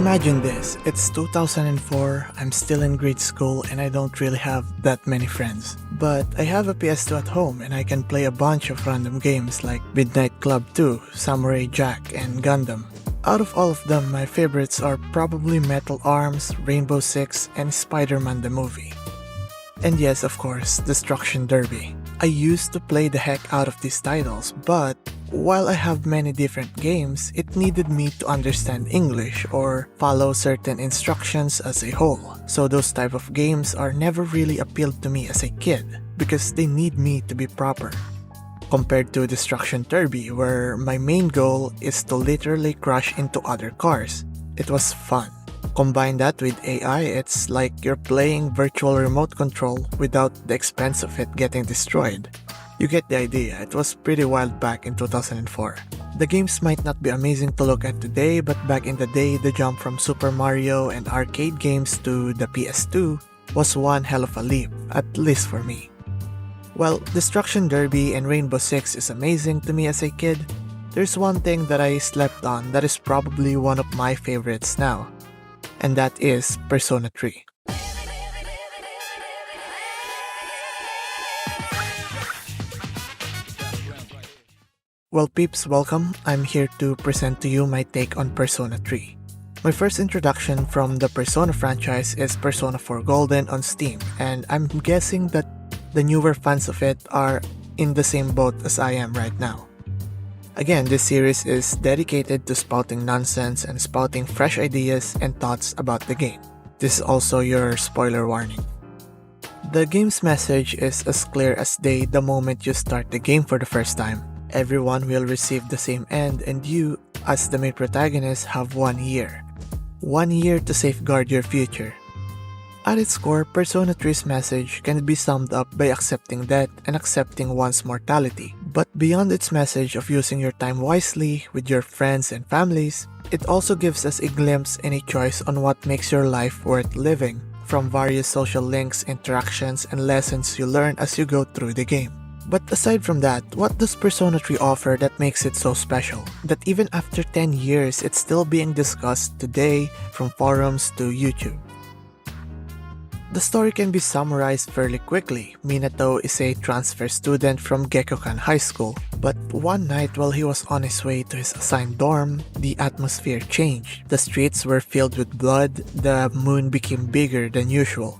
Imagine this, it's 2004, I'm still in grade school and I don't really have that many friends. But I have a PS2 at home and I can play a bunch of random games like Midnight Club 2, Samurai Jack, and Gundam. Out of all of them, my favorites are probably Metal Arms, Rainbow Six, and Spider-Man the movie. And yes, of course, Destruction Derby. I used to play the heck out of these titles, but while I have many different games, it needed me to understand English or follow certain instructions as a whole. So those type of games are never really appealed to me as a kid because they need me to be proper. Compared to Destruction Derby, where my main goal is to literally crash into other cars. It was fun. Combine that with AI, it's like you're playing virtual remote control without the expense of it getting destroyed. You get the idea, it was pretty wild back in 2004. The games might not be amazing to look at today, but back in the day, the jump from Super Mario and arcade games to the PS2 was one hell of a leap, at least for me. While Destruction Derby and Rainbow Six is amazing to me as a kid, there's one thing that I slept on that is probably one of my favorites now. And that is Persona 3. Well peeps, welcome. I'm here to present to you my take on Persona 3. My first introduction from the Persona franchise is Persona 4 Golden on Steam, and I'm guessing that the newer fans of it are in the same boat as I am right now. Again, this series is dedicated to spouting nonsense and spouting fresh ideas and thoughts about the game. This is also your spoiler warning. The game's message is as clear as day the moment you start the game for the first time. Everyone will receive the same end and you, as the main protagonist, have 1 year. 1 year to safeguard your future. At its core, Persona 3's message can be summed up by accepting death and accepting one's mortality. But beyond its message of using your time wisely with your friends and families, it also gives us a glimpse and a choice on what makes your life worth living, from various social links, interactions, and lessons you learn as you go through the game. But aside from that, what does Persona 3 offer that makes it so special? That even after 10 years, it's still being discussed today from forums to YouTube. The story can be summarized fairly quickly. Minato is a transfer student from Gekkoukan High School, but one night while he was on his way to his assigned dorm, the atmosphere changed. The streets were filled with blood, the moon became bigger than usual,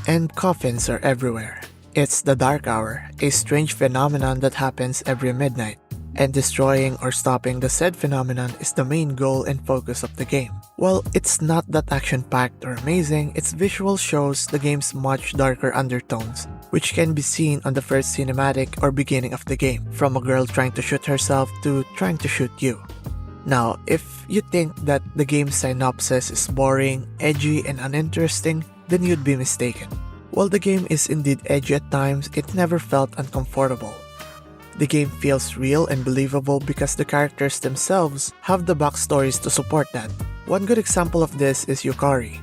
and coffins are everywhere. It's the Dark Hour, a strange phenomenon that happens every midnight, and destroying or stopping the said phenomenon is the main goal and focus of the game. While it's not that action-packed or amazing, its visual shows the game's much darker undertones, which can be seen on the first cinematic or beginning of the game, from a girl trying to shoot herself to trying to shoot you. Now, if you think that the game's synopsis is boring, edgy, and uninteresting, then you'd be mistaken. While the game is indeed edgy at times, it never felt uncomfortable. The game feels real and believable because the characters themselves have the backstories to support that. One good example of this is Yukari.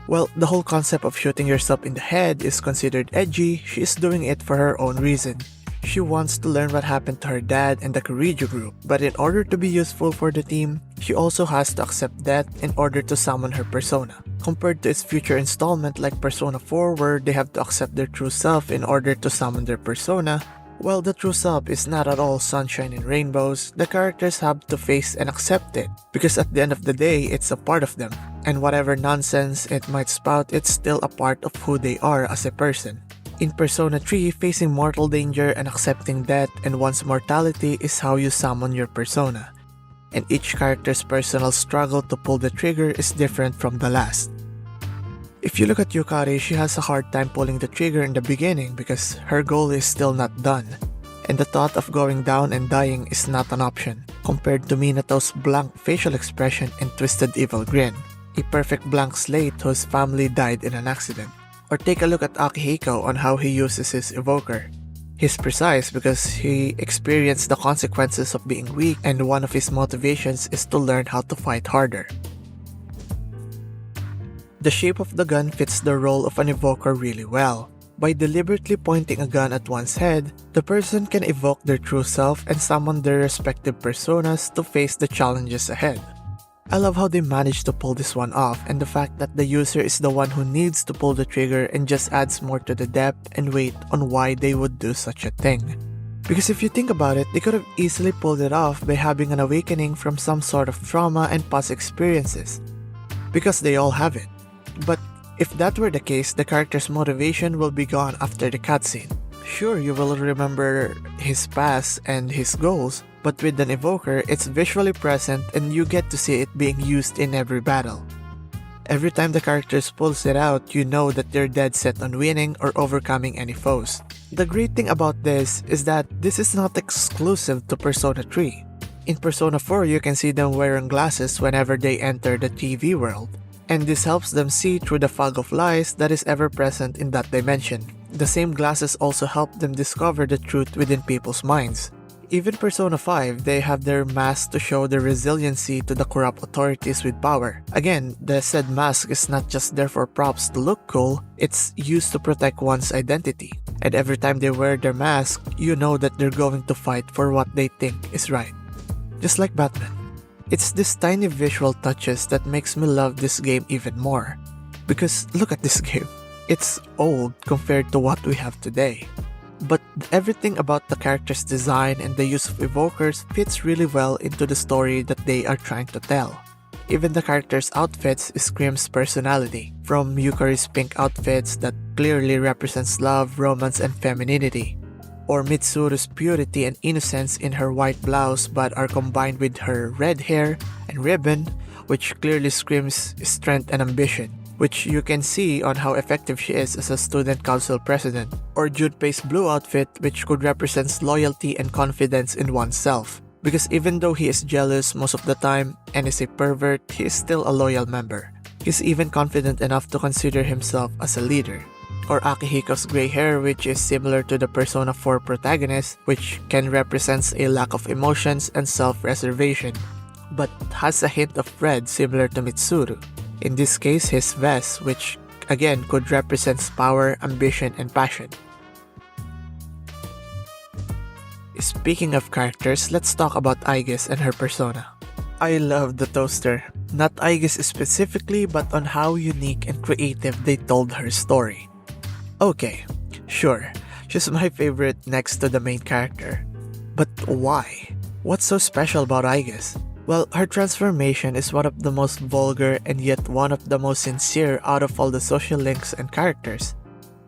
Well, the whole concept of shooting yourself in the head is considered edgy. She is doing it for her own reason. She wants to learn what happened to her dad and the Kurijo group, but in order to be useful for the team, she also has to accept death in order to summon her persona. Compared to its future installment like Persona 4 where they have to accept their true self in order to summon their persona, while the true self is not at all sunshine and rainbows, the characters have to face and accept it, because at the end of the day, it's a part of them, and whatever nonsense it might spout, it's still a part of who they are as a person. In Persona 3, facing mortal danger and accepting death and one's mortality is how you summon your persona, and each character's personal struggle to pull the trigger is different from the last. If you look at Yukari, she has a hard time pulling the trigger in the beginning because her goal is still not done, and the thought of going down and dying is not an option, compared to Minato's blank facial expression and twisted evil grin, a perfect blank slate whose family died in an accident. Or take a look at Akihiko on how he uses his evoker. He's precise because he experienced the consequences of being weak, and one of his motivations is to learn how to fight harder. The shape of the gun fits the role of an evoker really well. By deliberately pointing a gun at one's head, the person can evoke their true self and summon their respective personas to face the challenges ahead. I love how they managed to pull this one off, and the fact that the user is the one who needs to pull the trigger and just adds more to the depth and weight on why they would do such a thing. Because if you think about it, they could have easily pulled it off by having an awakening from some sort of trauma and past experiences, because they all have it. But if that were the case, the character's motivation will be gone after the cutscene. Sure, you will remember his past and his goals, but with an evoker, it's visually present and you get to see it being used in every battle. Every time the character pulls it out, you know that they're dead set on winning or overcoming any foes. The great thing about this is that this is not exclusive to Persona 3. In Persona 4, you can see them wearing glasses whenever they enter the TV world, and this helps them see through the fog of lies that is ever present in that dimension. The same glasses also help them discover the truth within people's minds. Even Persona 5, they have their masks to show their resiliency to the corrupt authorities with power. Again, the said mask is not just there for props to look cool, it's used to protect one's identity. And every time they wear their mask, you know that they're going to fight for what they think is right. Just like Batman. It's these tiny visual touches that makes me love this game even more. Because look at this game. It's old compared to what we have today. But everything about the character's design and the use of evokers fits really well into the story that they are trying to tell. Even the character's outfits screams personality, from Yukari's pink outfits that clearly represents love, romance, and femininity, or Mitsuru's purity and innocence in her white blouse but are combined with her red hair and ribbon, which clearly screams strength and ambition, which you can see on how effective she is as a student council president, or Junpei's blue outfit, which could represent loyalty and confidence in oneself. Because even though he is jealous most of the time and is a pervert, he is still a loyal member. He's even confident enough to consider himself as a leader. Or Akihiko's gray hair, which is similar to the Persona 4 protagonist, which can represent a lack of emotions and self-reservation, but has a hint of red similar to Mitsuru. In this case, his vest, which again could represent power, ambition, and passion. Speaking of characters, let's talk about Aigis and her persona. I love the toaster. Not Aigis specifically, but on how unique and creative they told her story. Okay, sure, she's my favorite next to the main character. But why? What's so special about Aigis? Well, her transformation is one of the most vulgar and yet one of the most sincere out of all the social links and characters.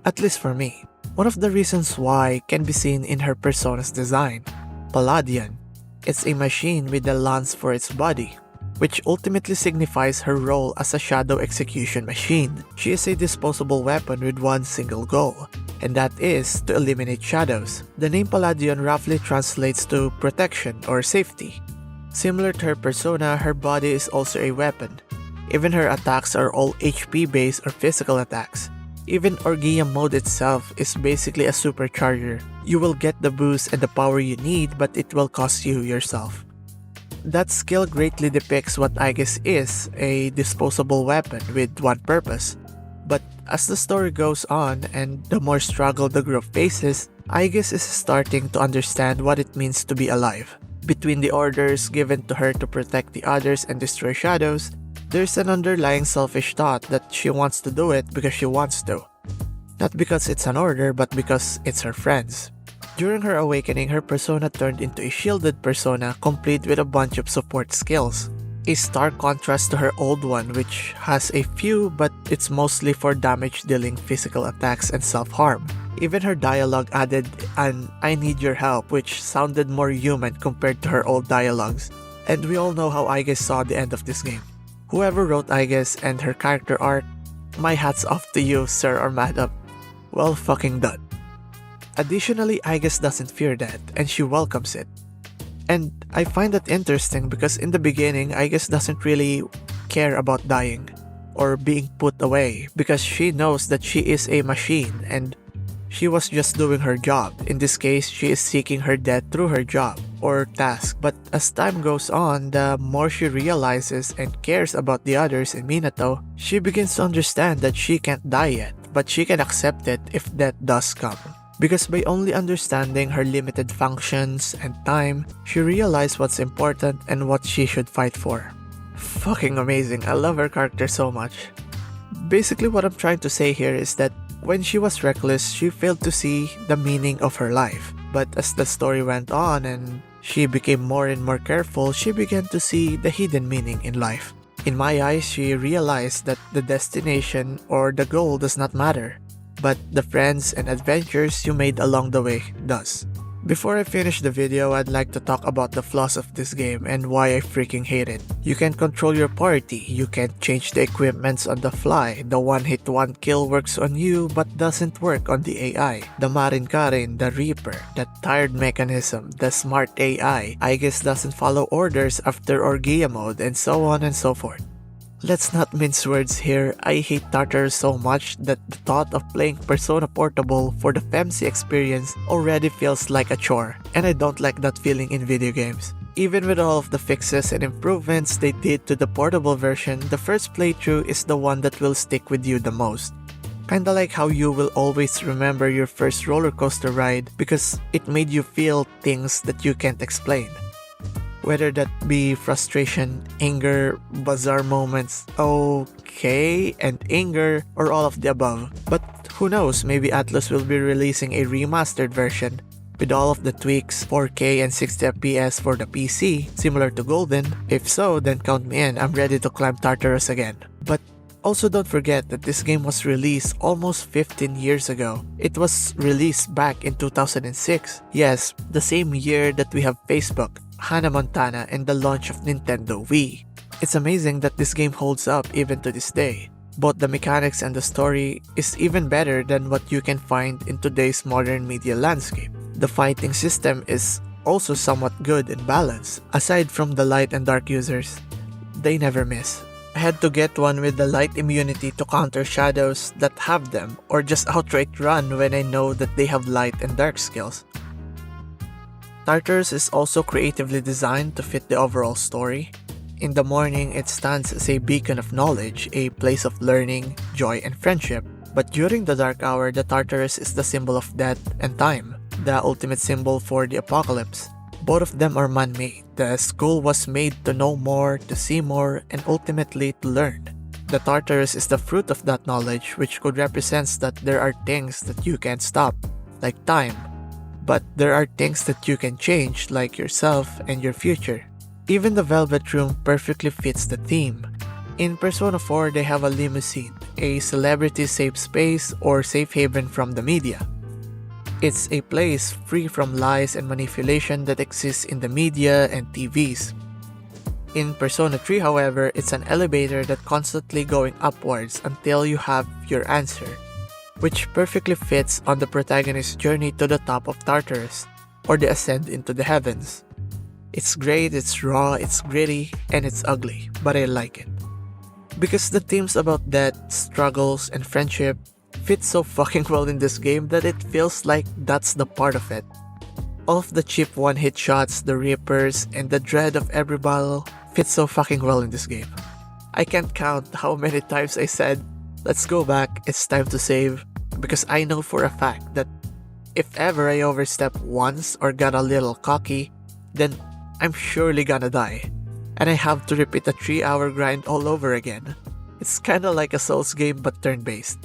At least for me. One of the reasons why can be seen in her persona's design. Palladion. It's a machine with a lance for its body, which ultimately signifies her role as a shadow execution machine. She is a disposable weapon with one single goal, and that is to eliminate shadows. The name Palladion roughly translates to protection or safety. Similar to her persona, her body is also a weapon. Even her attacks are all HP based or physical attacks. Even Orgia mode itself is basically a supercharger. You will get the boost and the power you need, but it will cost you yourself. That skill greatly depicts what Aigis is, a disposable weapon with one purpose. But as the story goes on and the more struggle the group faces, Aigis is starting to understand what it means to be alive. Between the orders given to her to protect the others and destroy shadows, there's an underlying selfish thought that she wants to do it because she wants to. Not because it's an order, but because it's her friends. During her awakening, her persona turned into a shielded persona complete with a bunch of support skills. A stark contrast to her old one, which has a few, but it's mostly for damage-dealing physical attacks and self-harm. Even her dialogue added an "I need your help," which sounded more human compared to her old dialogues. And we all know how Aigis saw the end of this game. Whoever wrote Aigis and her character art, my hat's off to you, sir or madam. Well fucking done. Additionally, Aigis doesn't fear death, and she welcomes it. And I find that interesting because in the beginning, Aigis doesn't really care about dying or being put away because she knows that she is a machine and she was just doing her job. In this case, she is seeking her death through her job or task. But as time goes on, the more she realizes and cares about the others in Minato, she begins to understand that she can't die yet, but she can accept it if death does come. Because by only understanding her limited functions and time, she realized what's important and what she should fight for. fucking amazing. I love her character so much. Basically, what I'm trying to say here is that when she was reckless, she failed to see the meaning of her life. But as the story went on and she became more and more careful, she began to see the hidden meaning in life. In my eyes, she realized that the destination or the goal does not matter, but the friends and adventures you made along the way does. Before I finish the video, I'd like to talk about the flaws of this game and why I freaking hate it. You can control your party, you can change the equipments on the fly, the one-hit one-kill works on you but doesn't work on the AI. The Marin Karin, the Reaper, the tired mechanism, the smart AI, I guess doesn't follow orders after Orgia mode and so on and so forth. Let's not mince words here, I hate Tartarus so much that the thought of playing Persona Portable for the FEMC experience already feels like a chore, and I don't like that feeling in video games. Even with all of the fixes and improvements they did to the portable version, the first playthrough is the one that will stick with you the most. Kinda like how you will always remember your first roller coaster ride because it made you feel things that you can't explain. Whether that be frustration, anger, bizarre moments, okay, and anger, or all of the above. But who knows, maybe Atlus will be releasing a remastered version with all of the tweaks, 4K and 60 FPS for the PC, similar to Golden. If so, then count me in, I'm ready to climb Tartarus again. But also don't forget that this game was released almost 15 years ago. It was released back in 2006. Yes, the same year that we have Facebook, Hannah Montana, and the launch of Nintendo Wii. It's amazing that this game holds up even to this day. Both the mechanics and the story is even better than what you can find in today's modern media landscape. The fighting system is also somewhat good and balanced. Aside from the light and dark users, they never miss. I had to get one with the light immunity to counter shadows that have them, or just outright run when I know that they have light and dark skills. Tartarus is also creatively designed to fit the overall story. In the morning, it stands as a beacon of knowledge, a place of learning, joy, and friendship. But during the dark hour, the Tartarus is the symbol of death and time, the ultimate symbol for the apocalypse. Both of them are man-made. The school was made to know more, to see more, and ultimately to learn. The Tartarus is the fruit of that knowledge, which could represent that there are things that you can't stop, like time. But there are things that you can change, like yourself and your future. Even the Velvet Room perfectly fits the theme. In Persona 4, they have a limousine, a celebrity safe space or safe haven from the media. It's a place free from lies and manipulation that exists in the media and TVs. In Persona 3, however, it's an elevator that's constantly going upwards until you have your answer, which perfectly fits on the protagonist's journey to the top of Tartarus, or the ascent into the heavens. It's great, it's raw, it's gritty, and it's ugly, but I like it. Because the themes about death, struggles, and friendship fit so fucking well in this game that it feels like that's the part of it. All of the cheap one-hit shots, the Reapers, and the dread of every battle fit so fucking well in this game. I can't count how many times I said, let's go back, it's time to save, because I know for a fact that if ever I overstep once or got a little cocky, then I'm surely gonna die, and I have to repeat a 3-hour grind all over again. It's kinda like a Souls game but turn-based.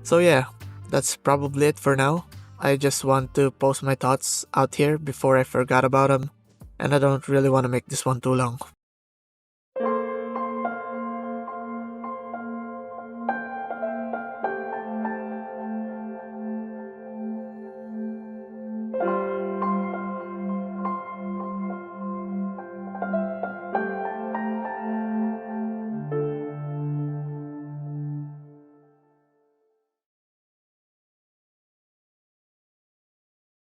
So yeah, that's probably it for now. I just want to post my thoughts out here before I forgot about them, and I don't really want to make this one too long.